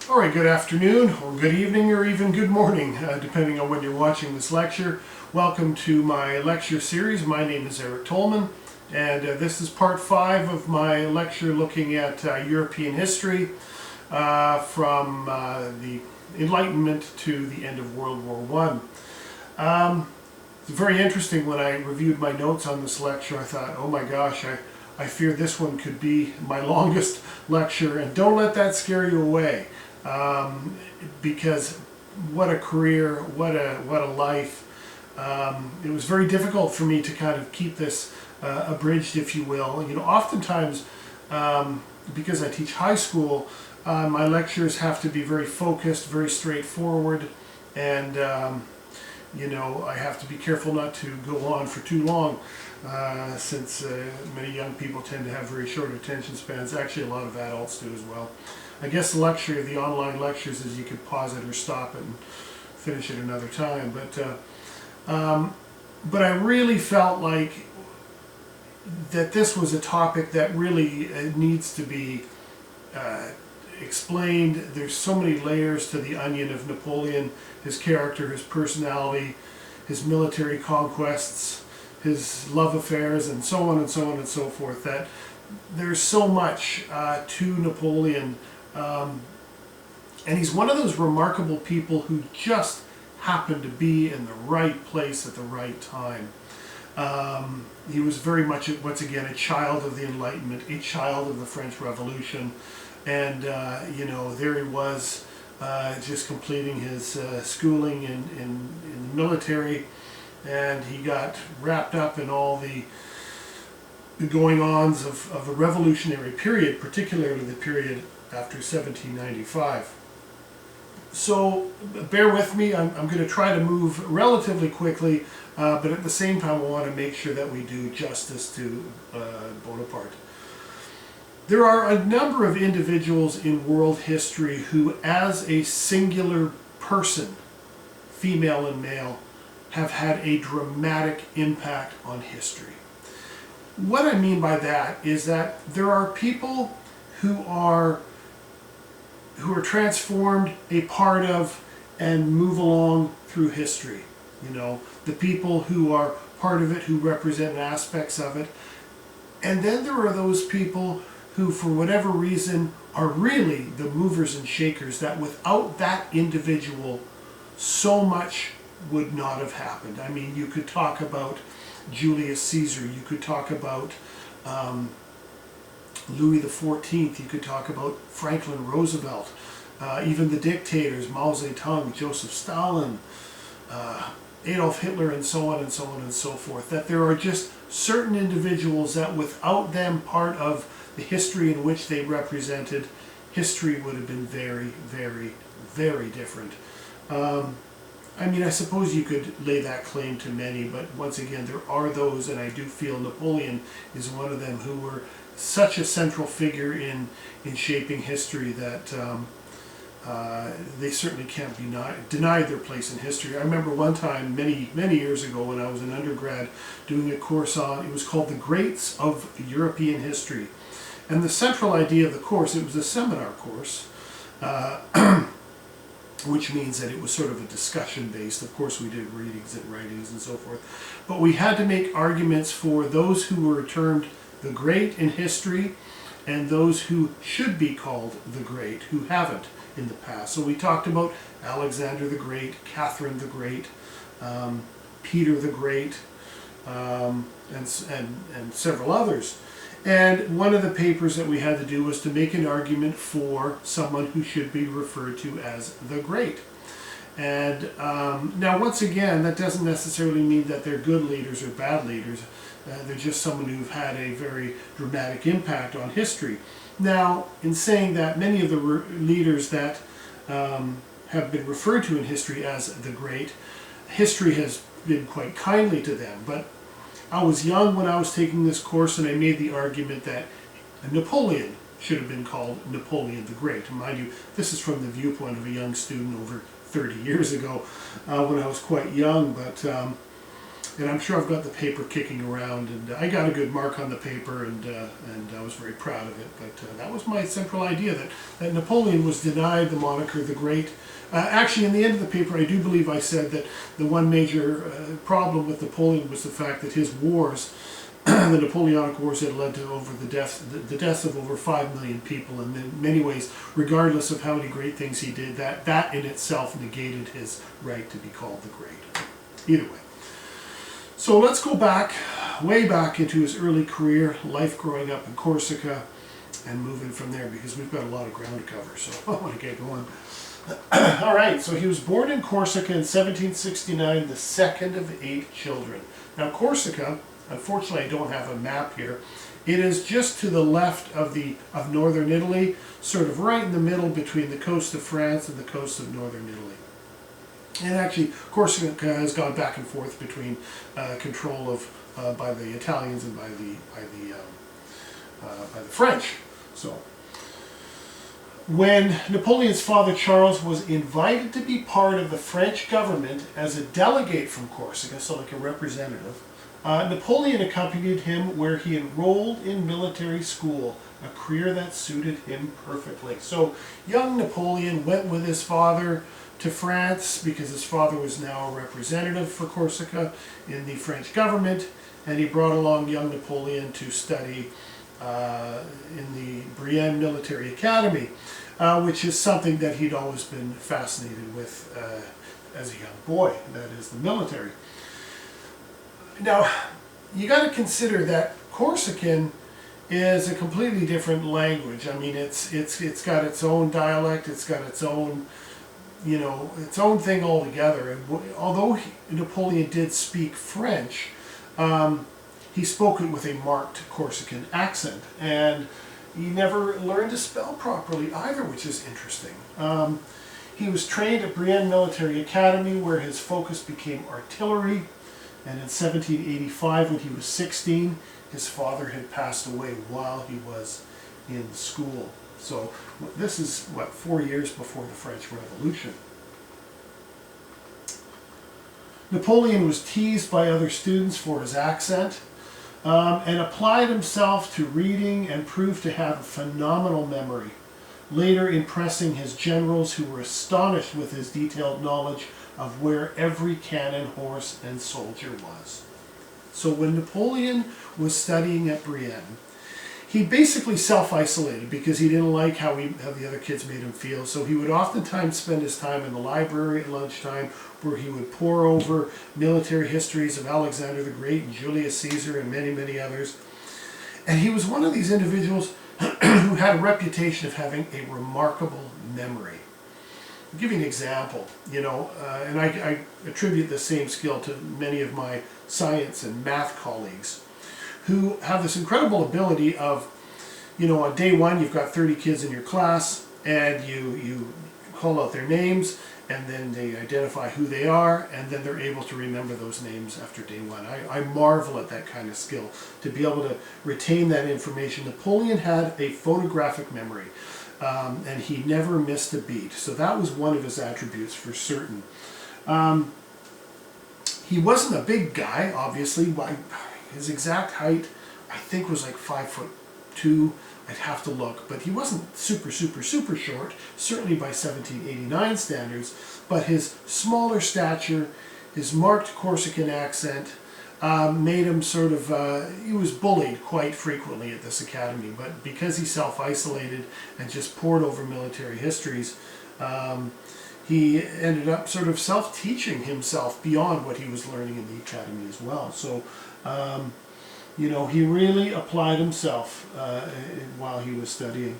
All right, good afternoon, or good evening, or even good morning, depending on when you're watching this lecture. Welcome to my lecture series. My name is Eric Tolman, and this is part 5 of my lecture looking at European history from the Enlightenment to the end of World War I. It's very interesting. When I reviewed my notes on this lecture, I thought, oh my gosh, I fear this one could be my longest lecture, and don't let that scare you away. Because what a career, what a life. It was very difficult for me to kind of keep this abridged, if you will. You know, oftentimes, because I teach high school, my lectures have to be very focused, very straightforward, and you know, I have to be careful not to go on for too long, since many young people tend to have very short attention spans. Actually, a lot of adults do as well. I guess the luxury of the online lectures is you could pause it or stop it and finish it another time. But I really felt like that this was a topic that really needs to be explained. There's so many layers to the onion of Napoleon, his character, his personality, his military conquests, his love affairs, and so on and so on and so forth, that there's so much to Napoleon. And he's one of those remarkable people who just happened to be in the right place at the right time. He was very much, once again, a child of the Enlightenment, a child of the French Revolution. And, you know, there he was, just completing his schooling in the military. And he got wrapped up in all the going-ons of a revolutionary period, particularly the period after 1795. So bear with me. I'm going to try to move relatively quickly, but at the same time I want to make sure that we do justice to Bonaparte. There are a number of individuals in world history who, as a singular person, female and male, have had a dramatic impact on history. What I mean by that is that there are people who are transformed, a part of, and move along through history. You know, the people who are part of it, who represent aspects of it. And then there are those people who, for whatever reason, are really the movers and shakers, that without that individual, so much would not have happened. I mean, you could talk about Julius Caesar, you could talk about Louis XIV, you could talk about Franklin Roosevelt, even the dictators, Mao Zedong, Joseph Stalin, Adolf Hitler, and so on and so on and so forth. That there are just certain individuals that without them part of the history in which they represented, history would have been very, very, very different. I mean, I suppose you could lay that claim to many, but once again, there are those, and I do feel Napoleon is one of them, who were such a central figure in shaping history that they certainly can't be denied their place in history. I remember one time, many years ago, when I was an undergrad, doing a course on, it was called The Greats of European History. And the central idea of the course, it was a seminar course, which means that it was sort of a discussion based. Of course, we did readings and writings and so forth. But we had to make arguments for those who were termed the great in history, and those who should be called the great, who haven't in the past. So we talked about Alexander the Great, Catherine the Great, Peter the Great, and several others. And one of the papers that we had to do was to make an argument for someone who should be referred to as the Great. And now, once again, that doesn't necessarily mean that they're good leaders or bad leaders. They're just someone who've had a very dramatic impact on history. Now, in saying that, many of the leaders that have been referred to in history as the Great, history has been quite kindly to them. But I was young when I was taking this course, and I made the argument that Napoleon should have been called Napoleon the Great. And mind you, this is from the viewpoint of a young student over 30 years ago, when I was quite young. But And I'm sure I've got the paper kicking around, and I got a good mark on the paper, and I was very proud of it. But that was my central idea, that Napoleon was denied the moniker the Great. Actually, in the end of the paper, I do believe I said that the one major problem with Napoleon was the fact that his wars, the Napoleonic Wars, had led to the deaths of over 5 million people, and in many ways, regardless of how many great things he did, that in itself negated his right to be called the Great. Either way. So let's go back, way back into his early career, life growing up in Corsica, and moving from there, because we've got a lot of ground to cover, so I want to get going. All right, so he was born in Corsica in 1769, the second of 8 children. Now Corsica, unfortunately I don't have a map here, it is just to the left of northern Italy, sort of right in the middle between the coast of France and the coast of northern Italy. And actually, Corsica has gone back and forth between control of by the Italians and by the French. So, when Napoleon's father Charles was invited to be part of the French government as a delegate from Corsica, so like a representative, Napoleon accompanied him where he enrolled in military school, a career that suited him perfectly. So, young Napoleon went with his father to France because his father was now a representative for Corsica in the French government, and he brought along young Napoleon to study in the Brienne Military Academy, which is something that he'd always been fascinated with as a young boy, that is the military. Now, you got to consider that Corsican is a completely different language. I mean, it's got its own dialect, it's got its own, its own thing altogether. And although Napoleon did speak French, he spoke it with a marked Corsican accent, and he never learned to spell properly either, which is interesting. He was trained at Brienne Military Academy, where his focus became artillery, and in 1785, when he was 16, his father had passed away while he was in school. So this is, 4 years before the French Revolution. Napoleon was teased by other students for his accent, and applied himself to reading and proved to have a phenomenal memory, later impressing his generals, who were astonished with his detailed knowledge of where every cannon, horse, and soldier was. So when Napoleon was studying at Brienne, he basically self-isolated because he didn't like how the other kids made him feel. So he would oftentimes spend his time in the library at lunchtime, where he would pore over military histories of Alexander the Great and Julius Caesar and many, many others. And he was one of these individuals who had a reputation of having a remarkable memory. I'll give you an example, and I attribute the same skill to many of my science and math colleagues, who have this incredible ability of, on day one you've got 30 kids in your class, and you call out their names, and then they identify who they are, and then they're able to remember those names after day one. I marvel at that kind of skill, to be able to retain that information. Napoleon had a photographic memory, and he never missed a beat. So that was one of his attributes for certain. He wasn't a big guy, obviously. His exact height, I think, was like 5'2". I'd have to look, but he wasn't super short, certainly by 1789 standards, but his smaller stature, his marked Corsican accent, made him sort of, he was bullied quite frequently at this academy, but because he self-isolated and just pored over military histories, he ended up sort of self-teaching himself beyond what he was learning in the academy as well. So, he really applied himself while he was studying.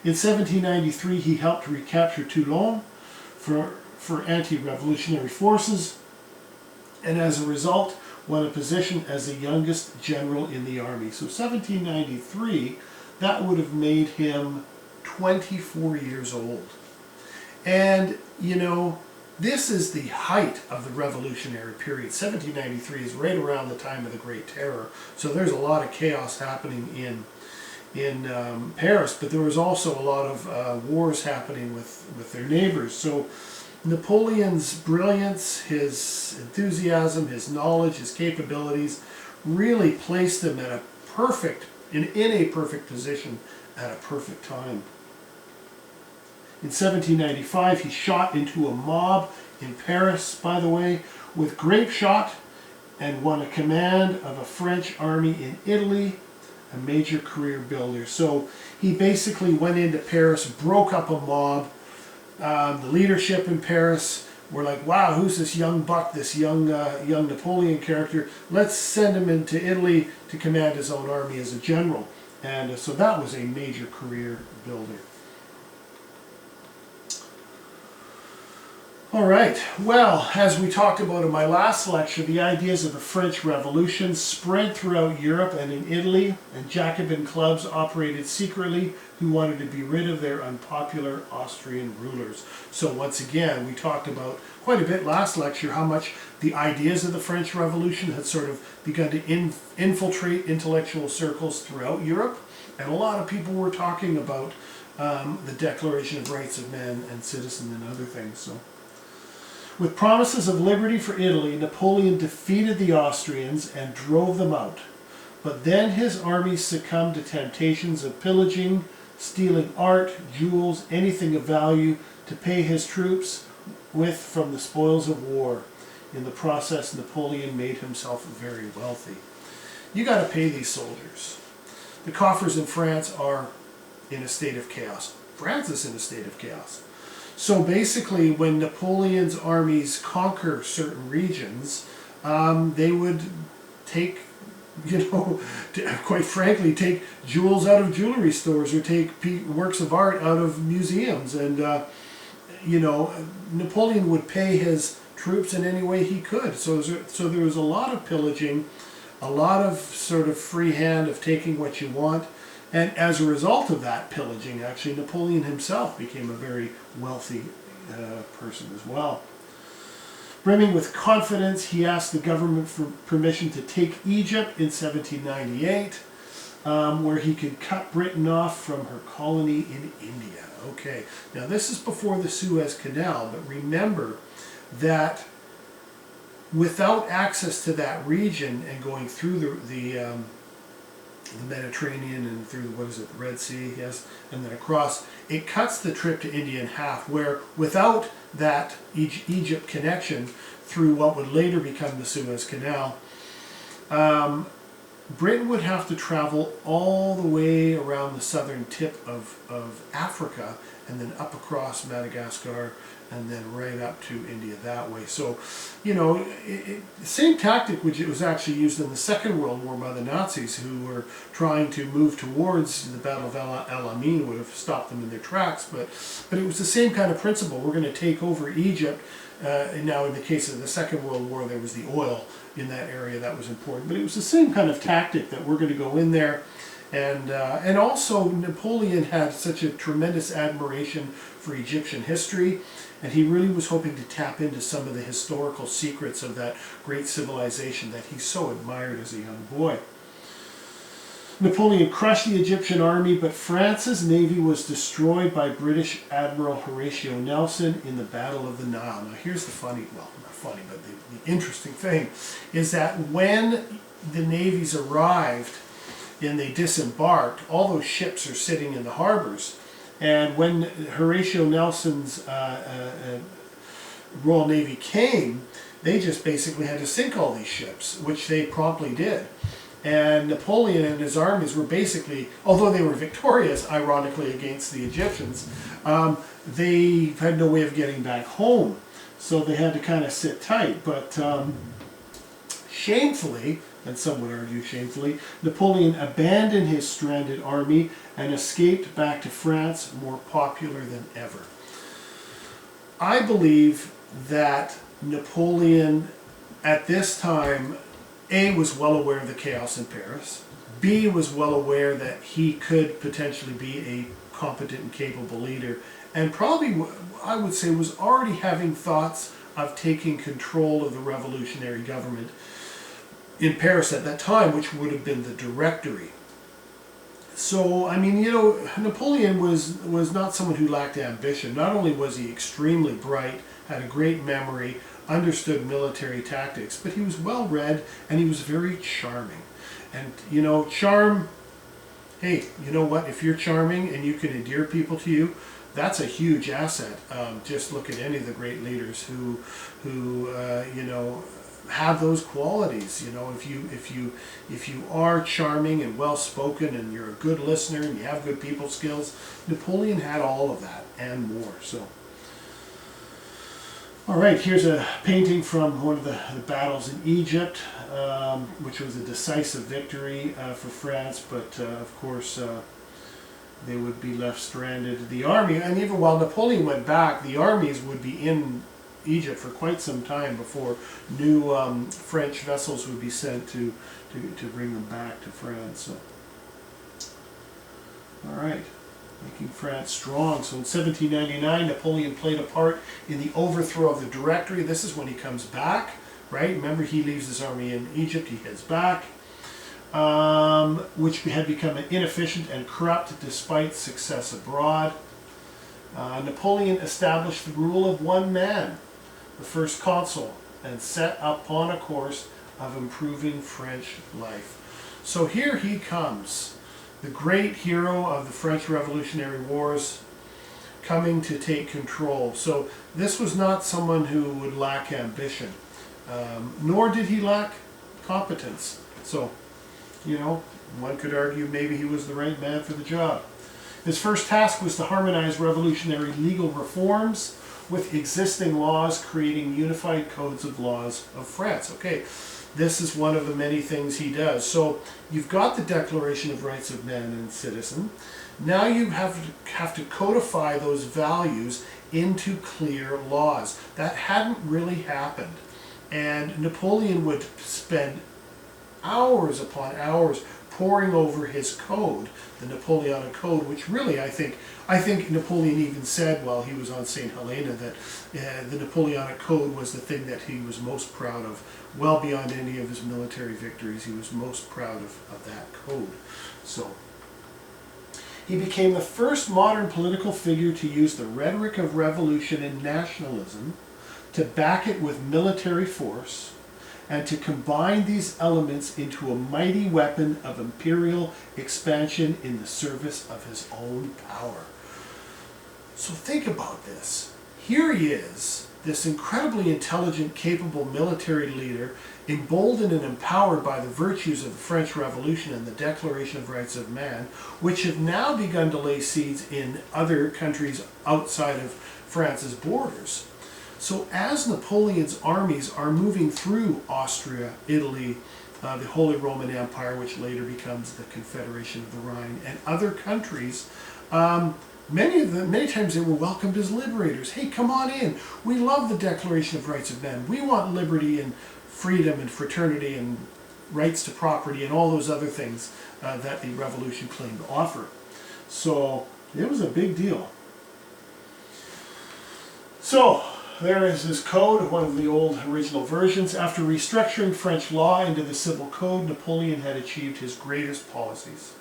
In 1793, he helped recapture Toulon for anti-revolutionary forces, and as a result, won a position as the youngest general in the army. So 1793, that would have made him 24 years old. And, this is the height of the revolutionary period. 1793 is right around the time of the Great Terror. So there's a lot of chaos happening in Paris, but there was also a lot of wars happening with their neighbors. So Napoleon's brilliance, his enthusiasm, his knowledge, his capabilities really placed him at in a perfect position at a perfect time. In 1795, he shot into a mob in Paris, by the way, with grape shot, and won a command of a French army in Italy, a major career builder. So he basically went into Paris, broke up a mob. The leadership in Paris were like, wow, who's this young buck, this young Napoleon character? Let's send him into Italy to command his own army as a general. And so that was a major career builder. All right, well, as we talked about in my last lecture, the ideas of the French Revolution spread throughout Europe and in Italy, and Jacobin clubs operated secretly who wanted to be rid of their unpopular Austrian rulers. So once again, we talked about quite a bit last lecture how much the ideas of the French Revolution had sort of begun to infiltrate intellectual circles throughout Europe, and a lot of people were talking about the Declaration of Rights of Man and Citizen and other things. So, with promises of liberty for Italy, Napoleon defeated the Austrians and drove them out. But then his armies succumbed to temptations of pillaging, stealing art, jewels, anything of value to pay his troops with from the spoils of war. In the process, Napoleon made himself very wealthy. You got to pay these soldiers. The coffers in France are in a state of chaos. France is in a state of chaos. So basically, when Napoleon's armies conquer certain regions, they would take, quite frankly, take jewels out of jewelry stores or take works of art out of museums. And, Napoleon would pay his troops in any way he could. So there was a lot of pillaging, a lot of sort of free hand of taking what you want. And as a result of that pillaging, actually, Napoleon himself became a very wealthy person as well. Brimming with confidence, he asked the government for permission to take Egypt in 1798, where he could cut Britain off from her colony in India. Okay, now this is before the Suez Canal, but remember that without access to that region and going through the Mediterranean and through, the Red Sea, yes, and then across, it cuts the trip to India in half, where without that Egypt connection through what would later become the Suez Canal, Britain would have to travel all the way around the southern tip of Africa and then up across Madagascar and then right up to India that way. So, the same tactic which it was actually used in the Second World War by the Nazis, who were trying to move towards the Battle of El Alamein, would have stopped them in their tracks. But it was the same kind of principle. We're going to take over Egypt. And now in the case of the Second World War, there was the oil in that area that was important. But it was the same kind of tactic that we're going to go in there. And also Napoleon had such a tremendous admiration for Egyptian history, and he really was hoping to tap into some of the historical secrets of that great civilization that he so admired as a young boy. Napoleon crushed the Egyptian army, but France's navy was destroyed by British Admiral Horatio Nelson in the Battle of the Nile. Now here's the funny, well, not funny, but the interesting thing is that when the navies arrived and they disembarked, all those ships are sitting in the harbors. And when Horatio Nelson's Royal Navy came, they just basically had to sink all these ships, which they promptly did. And Napoleon and his armies were basically, although they were victorious, ironically, against the Egyptians, they had no way of getting back home. So they had to kind of sit tight. But shamefully, and some would argue shamefully, Napoleon abandoned his stranded army and escaped back to France, more popular than ever. I believe that Napoleon, at this time, A, was well aware of the chaos in Paris, B, was well aware that he could potentially be a competent and capable leader, and probably, I would say, was already having thoughts of taking control of the revolutionary government in Paris at that time, which would have been the Directory. So, I mean, you know, Napoleon was not someone who lacked ambition. Not only was he extremely bright, had a great memory, understood military tactics, but he was well read and he was very charming. And, you know, charm, hey, you know what? If you're charming and you can endear people to you, that's a huge asset. Just look at any of the great leaders who you know, have those qualities. You know, if you are charming and well spoken and you're a good listener and you have good people skills, Napoleon had all of that and more. So, all right, here's a painting from one of the battles in Egypt, which was a decisive victory for France, but of course they would be left stranded. The army, and even while Napoleon went back, the armies would be in Egypt for quite some time before new French vessels would be sent to bring them back to France. So, all right, making France strong. So in 1799, Napoleon played a part in the overthrow of the Directory. This is when he comes back, right? Remember, he leaves his army in Egypt, he heads back. Which had become inefficient and corrupt despite success abroad. Napoleon established the rule of one man, the first consul, and set upon a course of improving French life. So here he comes, the great hero of the French Revolutionary Wars, coming to take control. So this was not someone who would lack ambition, nor did he lack competence. So, you know, one could argue maybe he was the right man for the job. His first task was to harmonize revolutionary legal reforms with existing laws, creating unified codes of laws of France. Okay, this is one of the many things he does. So you've got the Declaration of Rights of Man and Citizen. Now you have to codify those values into clear laws. That hadn't really happened. And Napoleon would spend hours upon hours poring over his code, the Napoleonic Code, which really I think Napoleon even said while he was on St. Helena that the Napoleonic Code was the thing that he was most proud of. Well beyond any of his military victories, he was most proud of that code. So he became the first modern political figure to use the rhetoric of revolution and nationalism to back it with military force, and to combine these elements into a mighty weapon of imperial expansion in the service of his own power. So think about this. Here he is, this incredibly intelligent, capable military leader, emboldened and empowered by the virtues of the French Revolution and the Declaration of Rights of Man, which have now begun to lay seeds in other countries outside of France's borders. So as Napoleon's armies are moving through Austria, Italy, the Holy Roman Empire, which later becomes the Confederation of the Rhine, and other countries, many times they were welcomed as liberators. Hey, come on in. We love the Declaration of Rights of Man. We want liberty and freedom and fraternity and rights to property and all those other things that the Revolution claimed to offer. So it was a big deal. So there is his code, one of the old original versions. After restructuring French law into the civil code, Napoleon had achieved his greatest policies.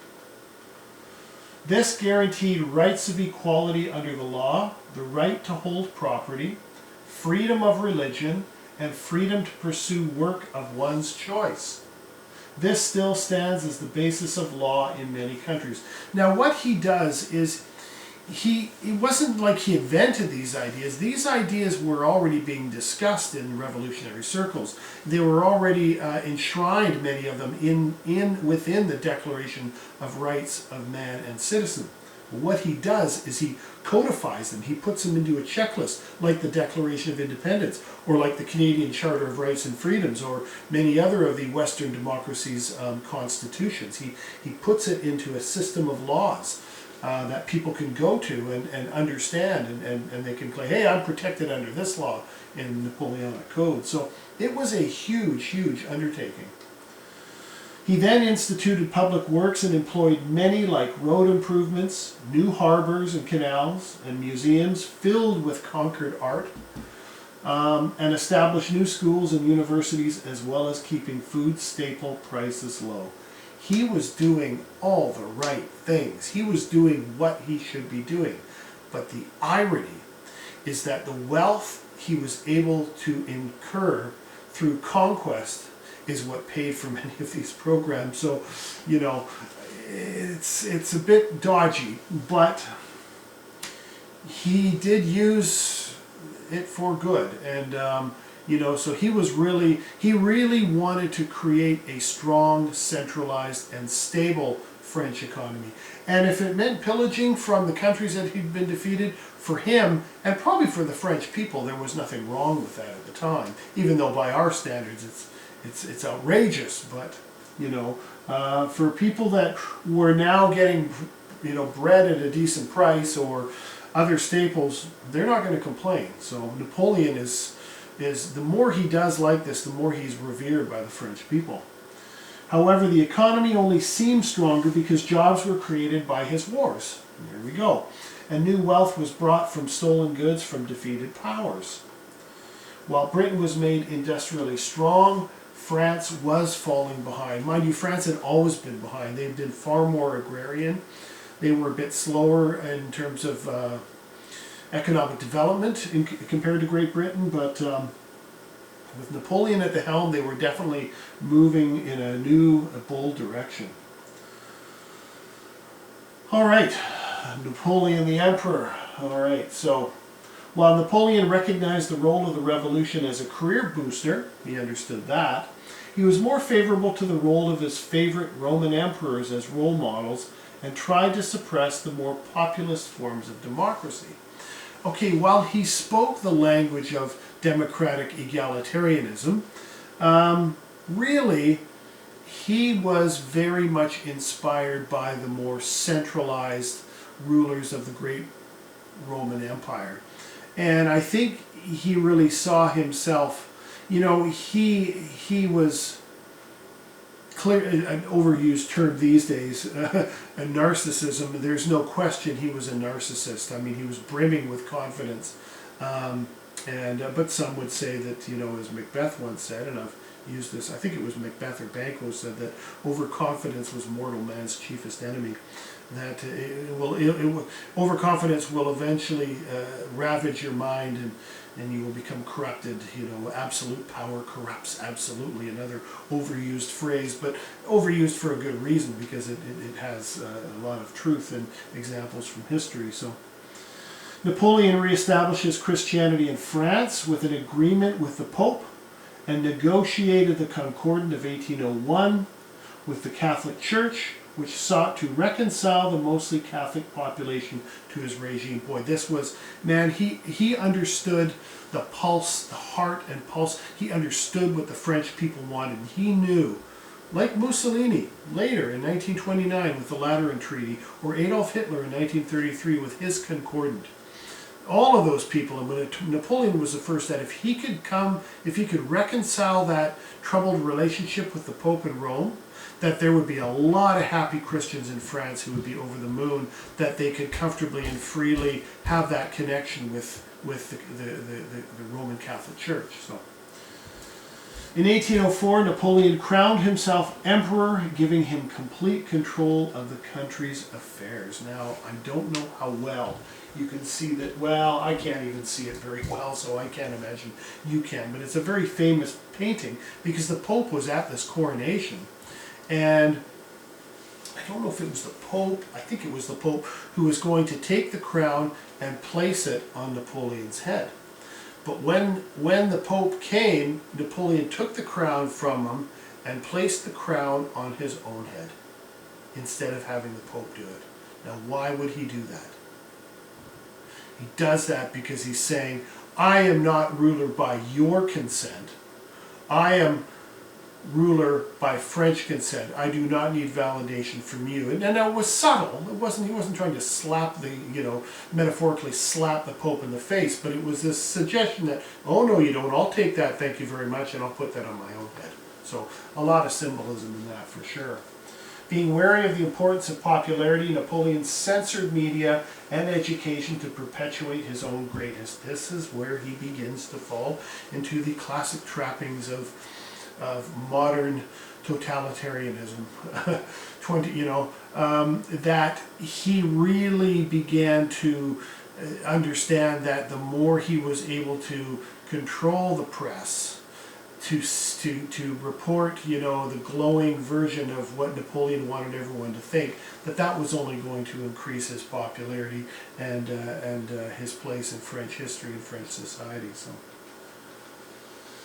This guaranteed rights of equality under the law, the right to hold property, freedom of religion, and freedom to pursue work of one's choice. This still stands as the basis of law in many countries. Now what he does is, it wasn't like he invented these ideas. These ideas were already being discussed in revolutionary circles. They were already enshrined, many of them, within the Declaration of Rights of Man and Citizen. What he does is he codifies them. He puts them into a checklist, like the Declaration of Independence, or like the Canadian Charter of Rights and Freedoms, or many other of the Western democracies' constitutions. He puts it into a system of laws that people can go to and understand, and they can claim, hey, I'm protected under this law in the Napoleonic Code. So it was a huge, huge undertaking. He then instituted public works and employed many, like road improvements, new harbors and canals, and museums filled with conquered art, and established new schools and universities, as well as keeping food staple prices low. he was doing all the right things. He was doing what he should be doing. But the irony is that the wealth he was able to incur through conquest is what paid for many of these programs. So, you know, it's a bit dodgy, but he did use it for good. And you know, so he really wanted to create a strong, centralized, and stable French economy. And if it meant pillaging from the countries that he'd been defeated, for him, and probably for the French people, there was nothing wrong with that at the time. Even though by our standards it's outrageous, but you know, for people that were now getting, you know, bread at a decent price or other staples, they're not going to complain. So Napoleon is the more he does like this, the more he's revered by the French people. However, the economy only seemed stronger because jobs were created by his wars. There we go. And new wealth was brought from stolen goods from defeated powers. While Britain was made industrially strong, France was falling behind. Mind you, France had always been behind. They'd been far more agrarian. They were a bit slower in terms of economic development compared to Great Britain, but with Napoleon at the helm, they were definitely moving in a new, bold direction. All right, Napoleon the Emperor. All right, so while Napoleon recognized the role of the revolution as a career booster, he understood that, he was more favorable to the role of his favorite Roman emperors as role models and tried to suppress the more populist forms of democracy. Okay, while he spoke the language of democratic egalitarianism, really he was very much inspired by the more centralized rulers of the great Roman Empire. And I think he really saw himself, you know, he was clear, an overused term these days, a narcissism. There's no question he was a narcissist. I mean, he was brimming with confidence. But some would say that, you know, as Macbeth once said, and I've used this, I think it was Macbeth or Banquo said that overconfidence was mortal man's chiefest enemy. That overconfidence will eventually ravage your mind, and you will become corrupted. You know, absolute power corrupts absolutely. Another overused phrase, but overused for a good reason, because it has a lot of truth and examples from history. So Napoleon reestablishes Christianity in France with an agreement with the Pope and negotiated the Concordat of 1801 with the Catholic Church, which sought to reconcile the mostly Catholic population to his regime. Boy, this was, man, he understood the pulse, the heart and pulse. He understood what the French people wanted. He knew, like Mussolini later in 1929 with the Lateran Treaty, or Adolf Hitler in 1933 with his Concordat. All of those people, and when Napoleon was the first, that if he could reconcile that troubled relationship with the Pope in Rome, that there would be a lot of happy Christians in France who would be over the moon, that they could comfortably and freely have that connection with the Roman Catholic Church. So, in 1804, Napoleon crowned himself emperor, giving him complete control of the country's affairs. Now, I don't know how well you can see that. Well, I can't even see it very well, so I can't imagine you can. But it's a very famous painting because the Pope was at this coronation. And I don't know if it was the Pope, I think it was the Pope, who was going to take the crown and place it on Napoleon's head. But when the Pope came, Napoleon took the crown from him and placed the crown on his own head instead of having the Pope do it. Now, why would he do that? He does that because he's saying, I am not ruler by your consent. I am ruler by French consent. I do not need validation from you. And it was subtle. He wasn't trying to slap metaphorically slap the Pope in the face, but it was this suggestion that, oh no, you don't, I'll take that, thank you very much, and I'll put that on my own head. So a lot of symbolism in that for sure. Being wary of the importance of popularity, Napoleon censored media and education to perpetuate his own greatness. This is where he begins to fall into the classic trappings of modern totalitarianism. That he really began to understand that the more he was able to control the press, to report, the glowing version of what Napoleon wanted everyone to think, that was only going to increase his popularity and his place in French history and French society. So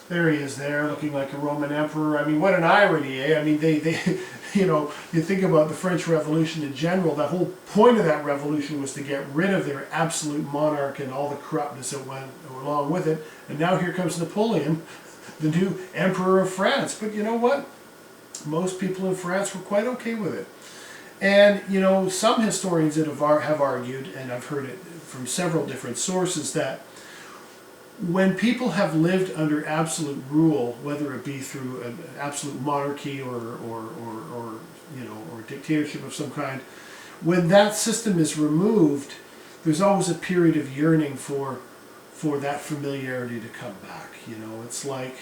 there he is there, looking like a Roman emperor. I mean, what an irony, eh? I mean, they you think about the French Revolution in general, the whole point of that revolution was to get rid of their absolute monarch and all the corruptness that went along with it. And now here comes Napoleon, the new emperor of France. But you know what? Most people in France were quite okay with it. And, some historians that have argued, and I've heard it from several different sources, that when people have lived under absolute rule, whether it be through an absolute monarchy or dictatorship of some kind, when that system is removed, there's always a period of yearning for that familiarity to come back. It's like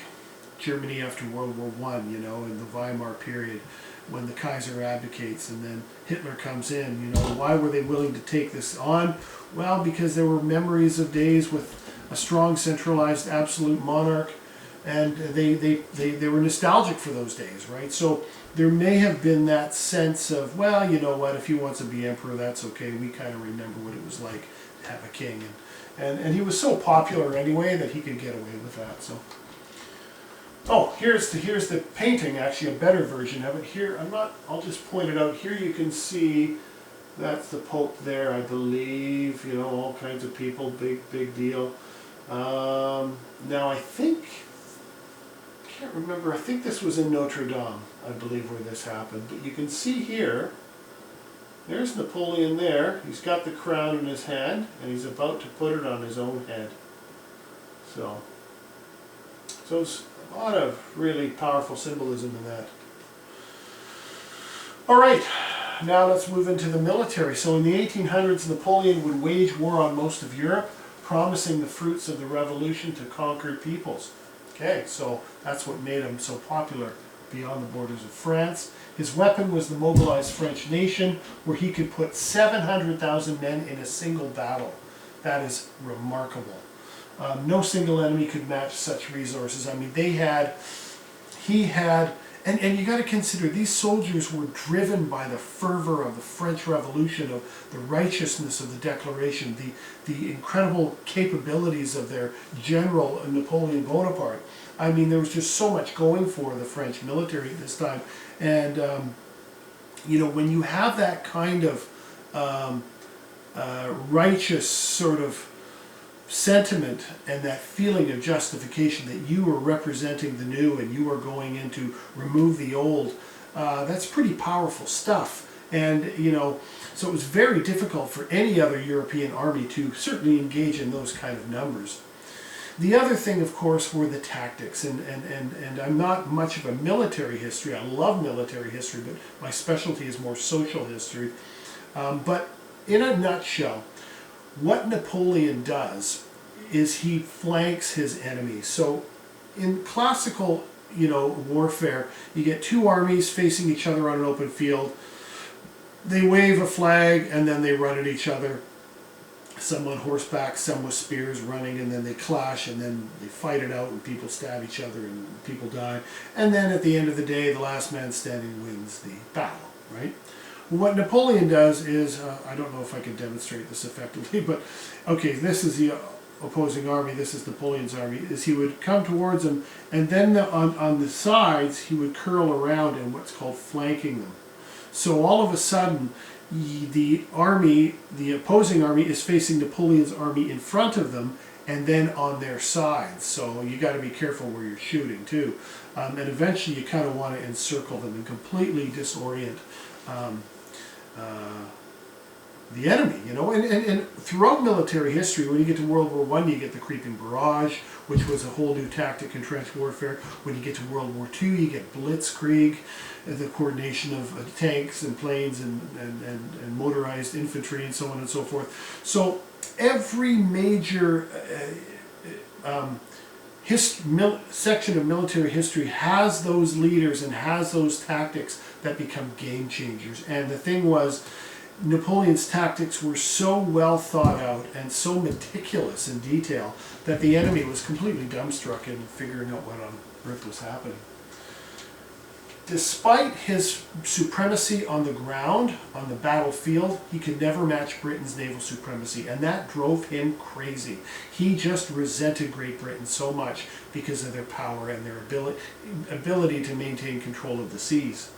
Germany after World War I, in the Weimar period, when the Kaiser abdicates and then Hitler comes in. Why were they willing to take this on? Well, because there were memories of days with a strong centralized absolute monarch, and they were nostalgic for those days, right? So there may have been that sense of, well, you know what, if he wants to be emperor, that's okay. We kind of remember what it was like to have a king, and he was so popular anyway that he could get away with that. So, oh, here's the painting, actually a better version of it. Here, I'll just point it out. Here you can see that's the Pope there, I believe. All kinds of people, big deal. Now I can't remember, I think this was in Notre Dame, I believe, where this happened. But you can see here, there's Napoleon there. He's got the crown in his hand, and he's about to put it on his own head. So it's a lot of really powerful symbolism in that. All right, now let's move into the military. So in the 1800s, Napoleon would wage war on most of Europe, promising the fruits of the revolution to conquered peoples. Okay, so that's what made him so popular beyond the borders of France. His weapon was the mobilized French nation, where he could put 700,000 men in a single battle. That is remarkable. No single enemy could match such resources. I mean, and you got to consider, these soldiers were driven by the fervor of the French Revolution, of the righteousness of the Declaration, the incredible capabilities of their general, Napoleon Bonaparte. I mean, there was just so much going for the French military at this time. And, when you have that kind of righteous sort of sentiment and that feeling of justification that you are representing the new and you are going in to remove the old, that's pretty powerful stuff. And so it was very difficult for any other European army to certainly engage in those kind of numbers. The other thing, of course, were the tactics, and I'm not much of a military history. I love military history, but my specialty is more social history. But in a nutshell, what Napoleon does is he flanks his enemies. So in classical, warfare, you get two armies facing each other on an open field. They wave a flag and then they run at each other. Some on horseback, some with spears running, and then they clash and then they fight it out and people stab each other and people die. And then at the end of the day, the last man standing wins the battle, right? What Napoleon does is, I don't know if I can demonstrate this effectively, but okay, this is the opposing army, this is Napoleon's army, is he would come towards them, and then on the sides, he would curl around in what's called flanking them. So all of a sudden, the opposing army is facing Napoleon's army in front of them, and then on their sides. So you got to be careful where you're shooting too. And eventually you kind of want to encircle them and completely disorient the enemy, and throughout military history, when you get to World War I, you get the creeping barrage, which was a whole new tactic in trench warfare. When you get to World War II, you get blitzkrieg, the coordination of tanks and planes and motorized infantry and so on and so forth. So every major section of military history has those leaders and has those tactics that become game changers. And the thing was, Napoleon's tactics were so well thought out and so meticulous in detail that the enemy was completely dumbstruck in figuring out what on earth was happening. Despite his supremacy on the ground, on the battlefield, he could never match Britain's naval supremacy, and that drove him crazy. He just resented Great Britain so much because of their power and their ability to maintain control of the seas.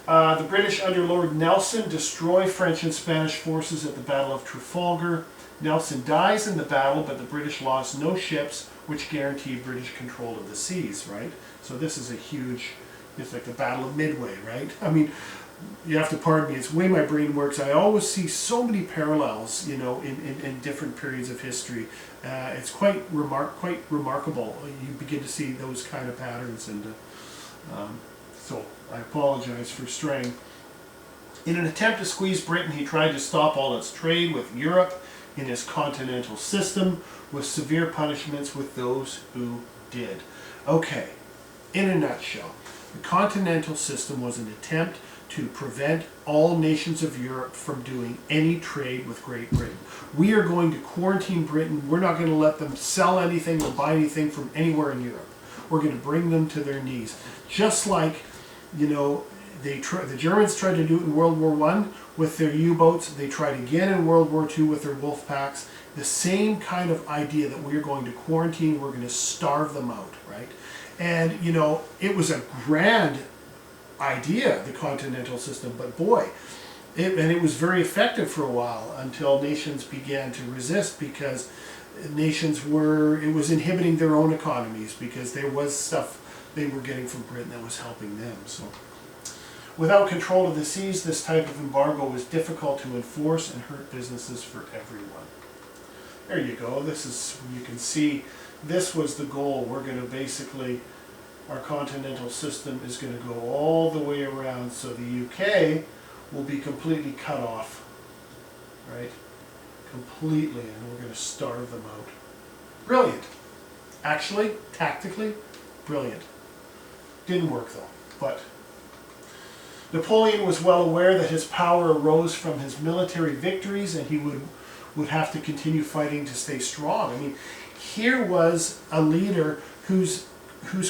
The British under Lord Nelson destroy French and Spanish forces at the Battle of Trafalgar. Nelson dies in the battle, but the British lost no ships, which guaranteed British control of the seas, right? So this is a huge... It's like the Battle of Midway, right? I mean, you have to pardon me, it's the way my brain works. I always see so many parallels, you know, in different periods of history. It's quite remarkable. You begin to see those kind of patterns, and so I apologize for straying. In an attempt to squeeze Britain, he tried to stop all its trade with Europe in his continental system, with severe punishments with those who did. Okay, in a nutshell, the continental system was an attempt to prevent all nations of Europe from doing any trade with Great Britain. We are going to quarantine Britain. We're not going to let them sell anything or buy anything from anywhere in Europe. We're going to bring them to their knees. Just like, you know, the Germans tried to do it in World War I with their U-boats. They tried again in World War II with their wolf packs. The same kind of idea that we're going to quarantine, we're going to starve them out, right? And, you know, it was a grand idea, the continental system, but boy, it was very effective for a while until nations began to resist, because nations it was inhibiting their own economies, because there was stuff they were getting from Britain that was helping them. So, without control of the seas, this type of embargo was difficult to enforce and hurt businesses for everyone. There you go. This is, you can see, this was the goal. We're going to basically, our continental system is going to go all the way around, so the UK will be completely cut off, right? Completely, and we're going to starve them out. Brilliant. Actually, tactically, brilliant. Didn't work though, but Napoleon was well aware that his power arose from his military victories, and he would have to continue fighting to stay strong. I mean, here was a leader whose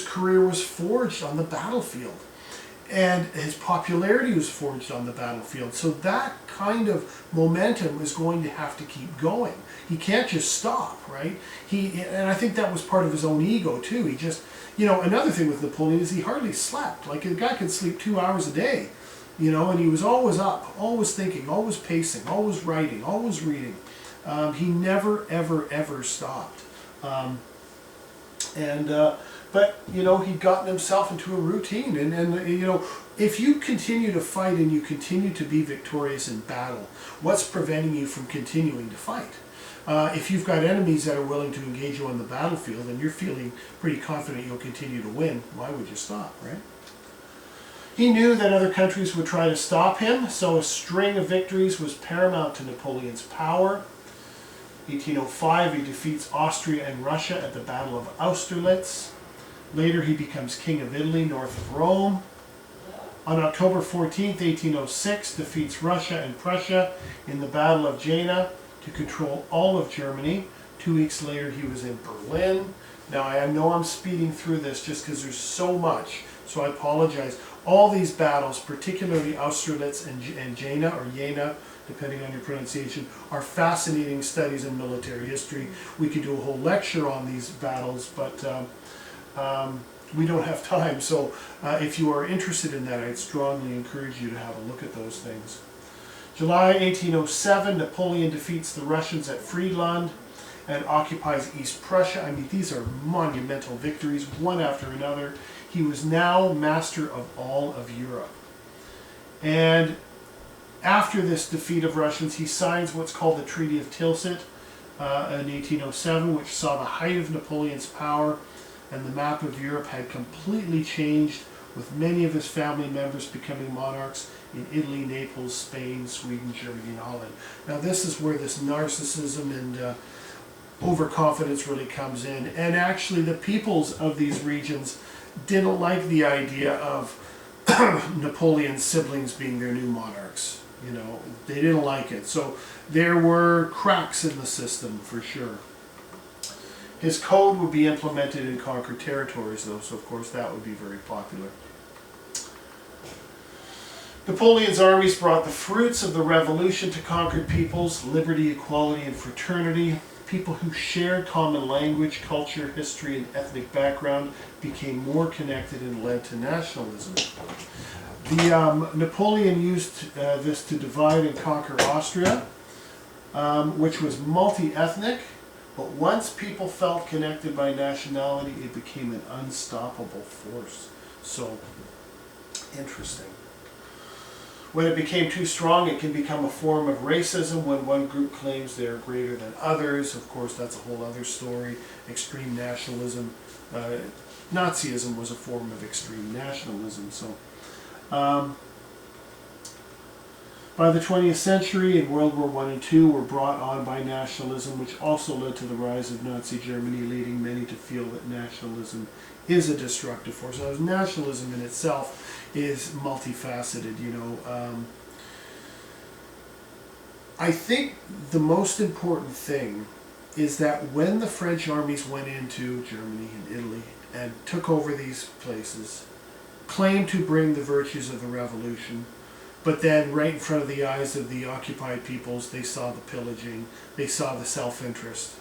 career was forged on the battlefield, and his popularity was forged on the battlefield. So that kind of momentum is going to have to keep going. He can't just stop, right? And I think that was part of his own ego too. He just, you know, another thing with Napoleon is he hardly slept. Like, the guy could sleep 2 hours a day, you know, and he was always up, always thinking, always pacing, always writing, always reading. He never, ever, ever stopped. But, you know, he'd gotten himself into a routine. And you know, if you continue to fight and you continue to be victorious in battle, what's preventing you from continuing to fight? If you've got enemies that are willing to engage you on the battlefield and you're feeling pretty confident you'll continue to win, why would you stop, right? He knew that other countries would try to stop him, so a string of victories was paramount to Napoleon's power. 1805, he defeats Austria and Russia at the Battle of Austerlitz. Later, he becomes King of Italy, north of Rome. On October 14th, 1806, defeats Russia and Prussia in the Battle of Jena to control all of Germany. 2 weeks later, he was in Berlin. Now, I know I'm speeding through this just because there's so much, so I apologize. All these battles, particularly Austerlitz and Jena, or Jena, depending on your pronunciation, are fascinating studies in military history. We could do a whole lecture on these battles, but we don't have time. So if you are interested in that, I'd strongly encourage you to have a look at those things. July 1807, Napoleon defeats the Russians at Friedland and occupies East Prussia. I mean, these are monumental victories, one after another. He was now master of all of Europe. And after this defeat of Russians, he signs what's called the Treaty of Tilsit in 1807, which saw the height of Napoleon's power, and the map of Europe had completely changed, with many of his family members becoming monarchs in Italy, Naples, Spain, Sweden, Germany, and Holland. Now, this is where this narcissism and overconfidence really comes in. And actually the peoples of these regions didn't like the idea of Napoleon's siblings being their new monarchs. You know, they didn't like it. So there were cracks in the system for sure. His code would be implemented in conquered territories though, so of course that would be very popular. Napoleon's armies brought the fruits of the revolution to conquered peoples: liberty, equality, and fraternity. People who shared common language, culture, history, and ethnic background became more connected and led to nationalism. Napoleon used this to divide and conquer Austria, which was multi-ethnic, but once people felt connected by nationality, it became an unstoppable force. So, interesting. When it became too strong, it can become a form of racism when one group claims they are greater than others. Of course, that's a whole other story. Extreme nationalism. Nazism was a form of extreme nationalism. So, by the 20th century, and World War I and II were brought on by nationalism, which also led to the rise of Nazi Germany, leading many to feel that nationalism is a destructive force. Now, nationalism in itself is multifaceted, you know. I think the most important thing is that when the French armies went into Germany and Italy and took over these places, claimed to bring the virtues of the revolution, but then right in front of the eyes of the occupied peoples, they saw the pillaging, they saw the self-interest.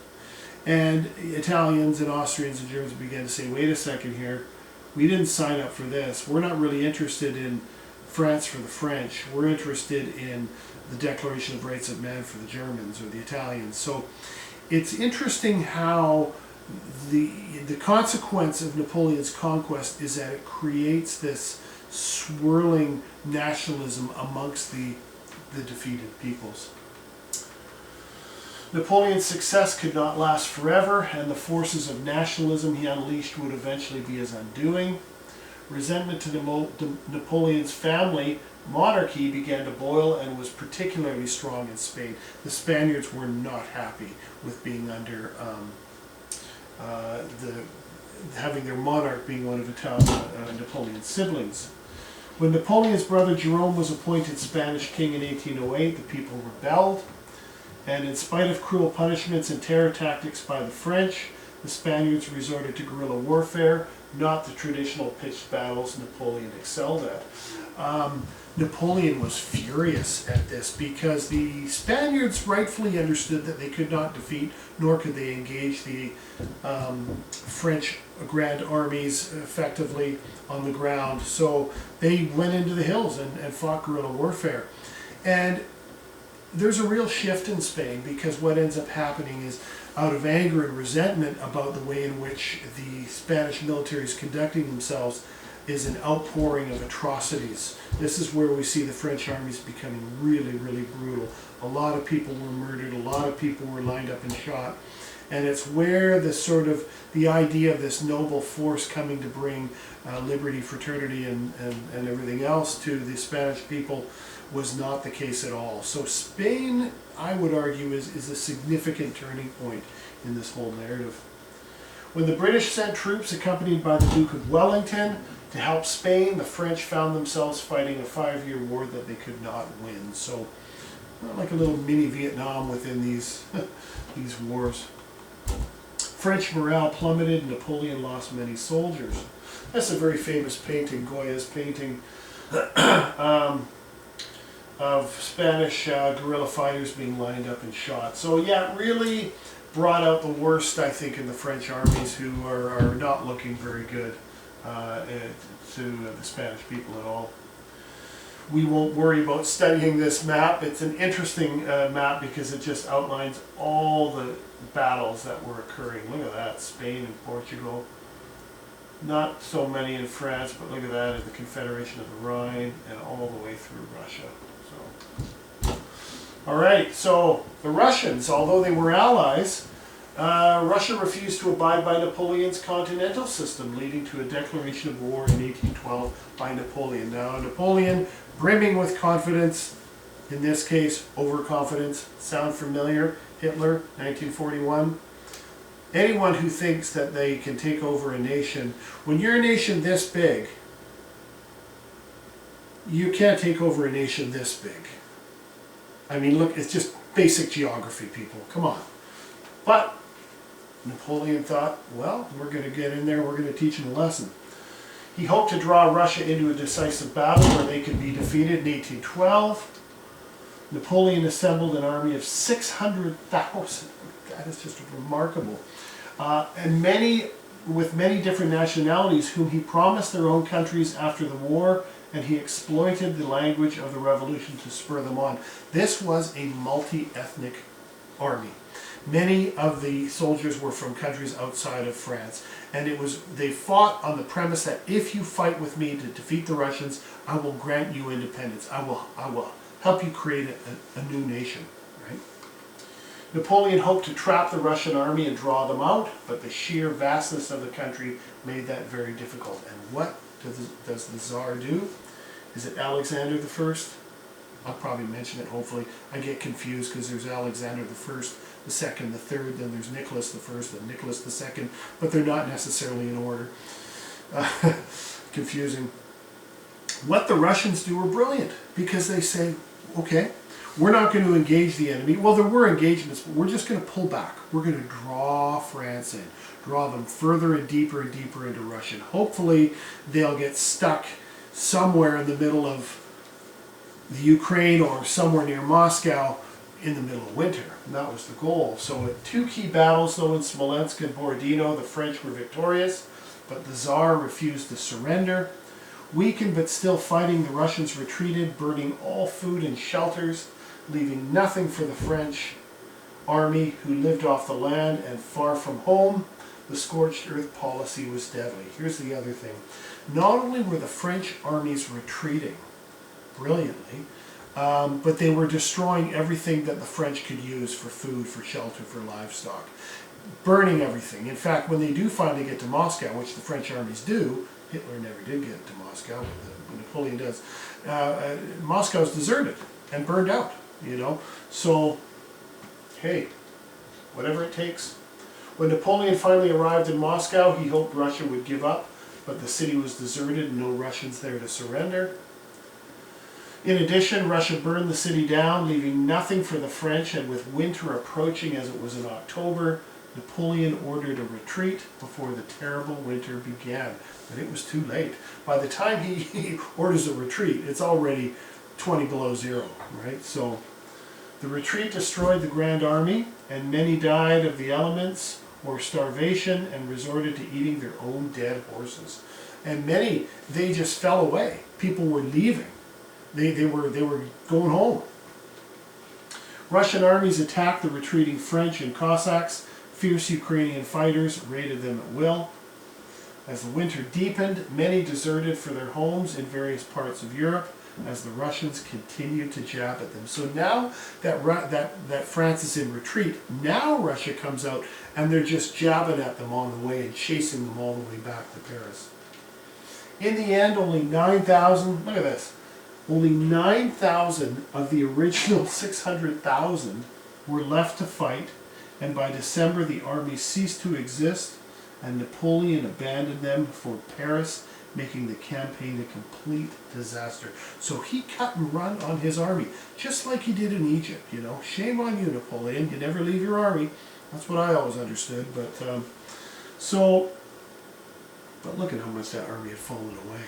And Italians and Austrians and Germans began to say, wait a second here, we didn't sign up for this. We're not really interested in France for the French. We're interested in the Declaration of Rights of Man for the Germans or the Italians. So it's interesting how the consequence of Napoleon's conquest is that it creates this swirling nationalism amongst the defeated peoples. Napoleon's success could not last forever, and the forces of nationalism he unleashed would eventually be his undoing. Resentment to Napoleon's family monarchy began to boil and was particularly strong in Spain. The Spaniards were not happy with being under having their monarch being one of Napoleon's siblings. When Napoleon's brother Jerome was appointed Spanish king in 1808, the people rebelled. And in spite of cruel punishments and terror tactics by the French, the Spaniards resorted to guerrilla warfare, not the traditional pitched battles Napoleon excelled at. Napoleon was furious at this because the Spaniards rightfully understood that they could not defeat, nor could they engage the French grand armies effectively on the ground. So they went into the hills and fought guerrilla warfare. And there's a real shift in Spain, because what ends up happening is, out of anger and resentment about the way in which the Spanish military is conducting themselves, is an outpouring of atrocities. This is where we see the French armies becoming really, really brutal. A lot of people were murdered, a lot of people were lined up and shot. And it's where the idea of this noble force coming to bring liberty, fraternity, and everything else to the Spanish people was not the case at all. So Spain, I would argue, is a significant turning point in this whole narrative. When the British sent troops accompanied by the Duke of Wellington to help Spain, the French found themselves fighting a 5-year war that they could not win. So, like a little mini Vietnam within these these wars. French morale plummeted, and Napoleon lost many soldiers. That's a very famous painting, Goya's painting, of Spanish guerrilla fighters being lined up and shot. So yeah, it really brought out the worst, I think, in the French armies, who are not looking very good to the Spanish people at all. We won't worry about studying this map. It's an interesting map because it just outlines all the battles that were occurring. Look at that, Spain and Portugal. Not so many in France, but look at that, in the Confederation of the Rhine and all the way through Russia. So, all right, so the Russians, although they were allies, Russia refused to abide by Napoleon's continental system, leading to a declaration of war in 1812 by Napoleon. Now, Napoleon, brimming with confidence, in this case, overconfidence. Sound familiar? Hitler, 1941. anyone who thinks that they can take over a nation, when you're a nation this big, you can't take over a nation this big. I mean, look, it's just basic geography, people. Come on. But Napoleon thought, well, we're going to get in there, we're going to teach them a lesson. He hoped to draw Russia into a decisive battle where they could be defeated in 1812. Napoleon assembled an army of 600,000. That is just remarkable. And with many different nationalities whom he promised their own countries after the war, and he exploited the language of the revolution to spur them on. This was a multi-ethnic army. Many of the soldiers were from countries outside of France, and they fought on the premise that if you fight with me to defeat the Russians, I will grant you independence. I will help you create a new nation. Right? Napoleon hoped to trap the Russian army and draw them out, but the sheer vastness of the country made that very difficult. And what does the Tsar do? Is it Alexander the First? I'll probably mention it, hopefully. I get confused because there's Alexander the First, the Second, the Third, then there's Nicholas the First and Nicholas the Second, but they're not necessarily in order. Confusing. What the Russians do are brilliant, because they say, okay, we're not going to engage the enemy. Well, there were engagements, but we're just going to pull back. We're going to draw France in, draw them further and deeper into Russia. And hopefully they'll get stuck somewhere in the middle of the Ukraine or somewhere near Moscow in the middle of winter. And that was the goal. So at two key battles, though, in Smolensk and Borodino, the French were victorious, but the Tsar refused to surrender. Weakened but still fighting, the Russians retreated, burning all food and shelters, leaving nothing for the French army, who lived off the land and far from home. The scorched earth policy was deadly. Here's the other thing. Not only were the French armies retreating brilliantly, but they were destroying everything that the French could use for food, for shelter, for livestock. Burning everything. In fact, when they do finally get to Moscow, which the French armies do, Hitler never did get to Moscow, but Napoleon does, Moscow's deserted and burned out, you know. So, hey, whatever it takes. When Napoleon finally arrived in Moscow, he hoped Russia would give up, but the city was deserted and no Russians there to surrender. In addition, Russia burned the city down, leaving nothing for the French, and with winter approaching as it was in October, Napoleon ordered a retreat before the terrible winter began. But it was too late. By the time he orders a retreat, it's already 20 below zero, right? So the retreat destroyed the Grand Army, and many died of the elements or starvation and resorted to eating their own dead horses. And many, they just fell away. People were leaving. They were going home. Russian armies attacked the retreating French and Cossacks. Fierce Ukrainian fighters raided them at will. As the winter deepened, many deserted for their homes in various parts of Europe as the Russians continued to jab at them. So now that France is in retreat, now Russia comes out and they're just jabbing at them on the way and chasing them all the way back to Paris. In the end, only 9,000, look at this, only 9,000 of the original 600,000 were left to fight, and by December the army ceased to exist, and Napoleon abandoned them for Paris, making the campaign a complete disaster. So he cut and run on his army, just like he did in Egypt, you know. Shame on you, Napoleon. You never leave your army. That's what I always understood. But look at how much that army had fallen away.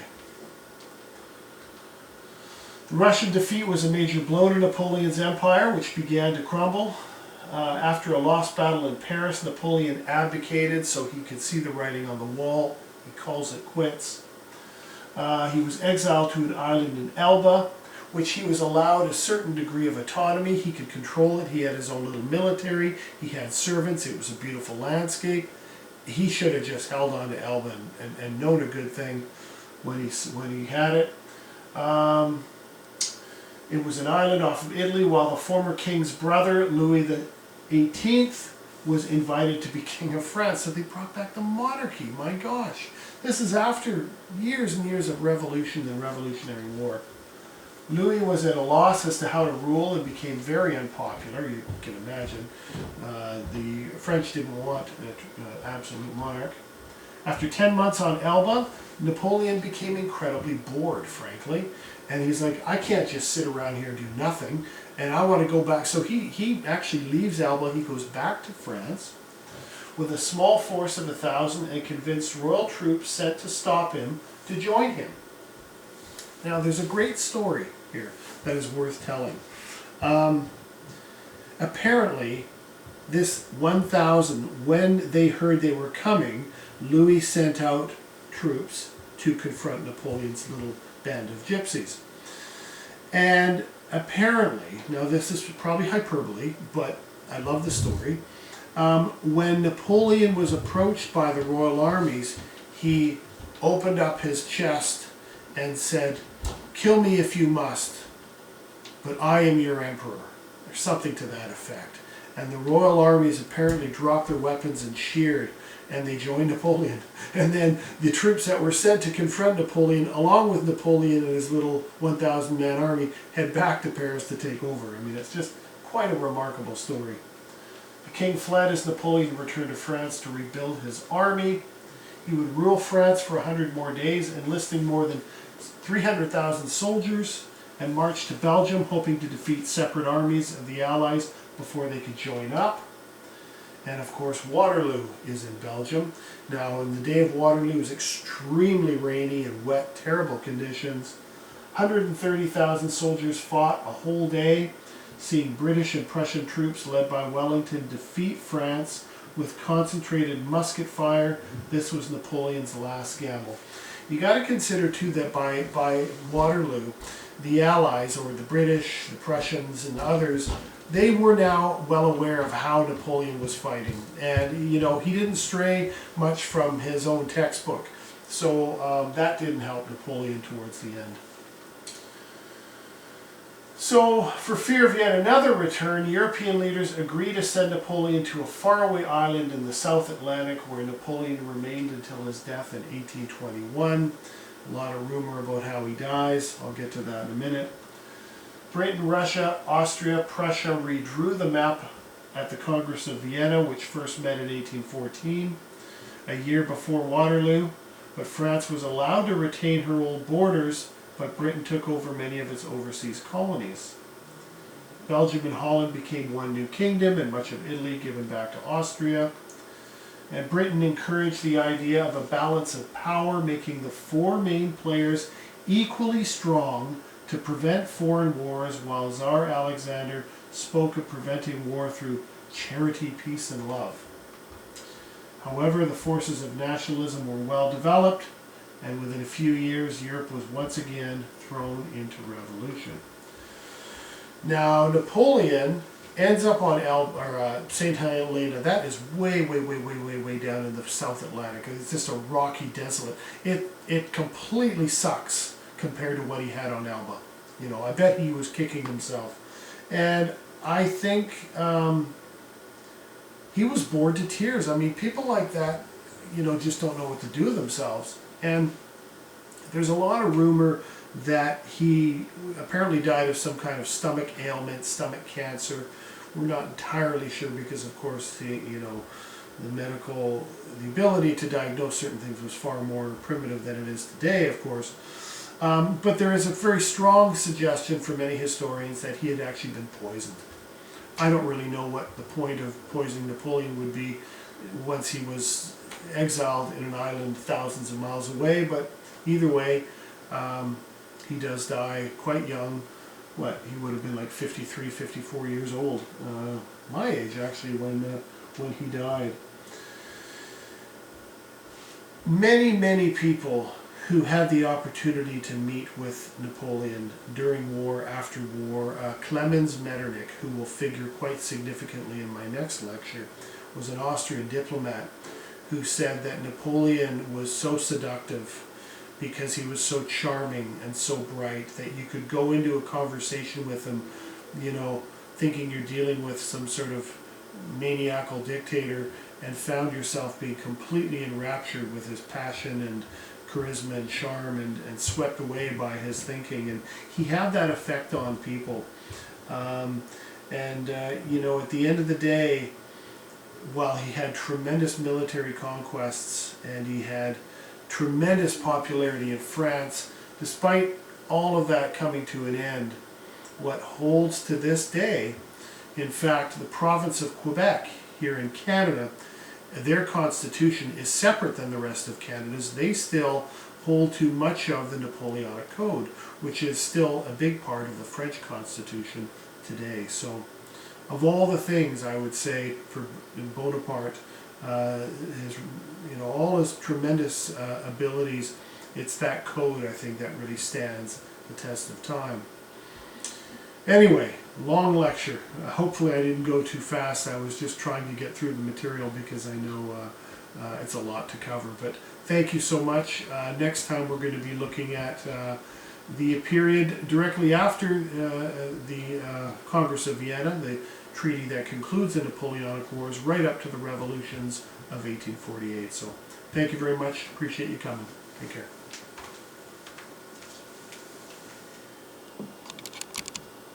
The Russian defeat was a major blow to Napoleon's empire, which began to crumble. After a lost battle in Paris, Napoleon abdicated so he could see the writing on the wall. He calls it quits. He was exiled to an island in Elba, which he was allowed a certain degree of autonomy. He could control it. He had his own little military. He had servants. It was a beautiful landscape. He should have just held on to Elba and known a good thing when he had it. It was an island off of Italy, while the former king's brother, Louis XVIII, was invited to be king of France. So they brought back the monarchy. My gosh. This is after years and years of revolution and revolutionary war. Louis was at a loss as to how to rule and became very unpopular, you can imagine. The French didn't want an absolute monarch. After 10 months on Elba, Napoleon became incredibly bored, frankly. And he's like, I can't just sit around here and do nothing, and I want to go back. So he actually leaves Elba, he goes back to France with a small force of 1,000 and convinced royal troops sent to stop him to join him. Now there's a great story here that is worth telling. Apparently, this 1,000, when they heard they were coming, Louis sent out troops to confront Napoleon's little band of gypsies. And apparently, now this is probably hyperbole, but I love the story. When Napoleon was approached by the royal armies, he opened up his chest and said, "Kill me if you must, but I am your emperor," or something to that effect. And the royal armies apparently dropped their weapons and cheered, and they joined Napoleon. And then the troops that were sent to confront Napoleon, along with Napoleon and his little 1,000-man army, head back to Paris to take over. I mean, it's just quite a remarkable story. The king fled as Napoleon returned to France to rebuild his army. He would rule France for 100 more days, enlisting more than 300,000 soldiers, and marched to Belgium, hoping to defeat separate armies of the Allies before they could join up. And of course, Waterloo is in Belgium. Now, on the day of Waterloo, it was extremely rainy and wet, terrible conditions. 130,000 soldiers fought a whole day, seeing British and Prussian troops led by Wellington defeat France with concentrated musket fire. This was Napoleon's last gamble. You got to consider too that by Waterloo, the Allies, or the British, the Prussians, and others, they were now well aware of how Napoleon was fighting. And, you know, he didn't stray much from his own textbook. So that didn't help Napoleon towards the end. So, for fear of yet another return, European leaders agreed to send Napoleon to a faraway island in the South Atlantic, where Napoleon remained until his death in 1821. A lot of rumor about how he dies. I'll get to that in a minute. Britain, Russia, Austria, Prussia redrew the map at the Congress of Vienna, which first met in 1814, a year before Waterloo, but France was allowed to retain her old borders, but Britain took over many of its overseas colonies. Belgium and Holland became one new kingdom, and much of Italy given back to Austria. And Britain encouraged the idea of a balance of power, making the four main players equally strong to prevent foreign wars, while Tsar Alexander spoke of preventing war through charity, peace, and love. However, the forces of nationalism were well developed, and within a few years, Europe was once again thrown into revolution. Now, Napoleon ends up on St. Helena. That is way down in the South Atlantic. It's just a rocky, desolate. It completely sucks compared to what he had on Elba. You know, I bet he was kicking himself. And I think he was bored to tears. I mean, people like that, you know, just don't know what to do with themselves. And there's a lot of rumor that he apparently died of some kind of stomach ailment, stomach cancer. We're not entirely sure because, of course, the ability to diagnose certain things was far more primitive than it is today, of course. But there is a very strong suggestion from many historians that he had actually been poisoned. I don't really know what the point of poisoning Napoleon would be once he was exiled in an island thousands of miles away, but either way, he does die quite young. He would have been like 53, 54 years old. My age, actually, when he died. Many people who had the opportunity to meet with Napoleon during war, after war, Clemens Metternich, who will figure quite significantly in my next lecture, was an Austrian diplomat who said that Napoleon was so seductive because he was so charming and so bright that you could go into a conversation with him, you know, thinking you're dealing with some sort of maniacal dictator, and found yourself being completely enraptured with his passion and charisma and charm and swept away by his thinking. And he had that effect on people. You know, at the end of the day, while he had tremendous military conquests and he had tremendous popularity in France, despite all of that coming to an end, what holds to this day, in fact, the province of Quebec here in Canada, their constitution is separate than the rest of Canada's. They still hold to much of the Napoleonic Code, which is still a big part of the French Constitution today. So, of all the things I would say for Bonaparte, his, you know, all his tremendous abilities, it's that code, I think, that really stands the test of time. Anyway, long lecture. Hopefully I didn't go too fast. I was just trying to get through the material because I know it's a lot to cover. But thank you so much. Next time we're going to be looking at the period directly after the Congress of Vienna, the treaty that concludes the Napoleonic Wars, right up to the revolutions of 1848. So thank you very much. Appreciate you coming. Take care.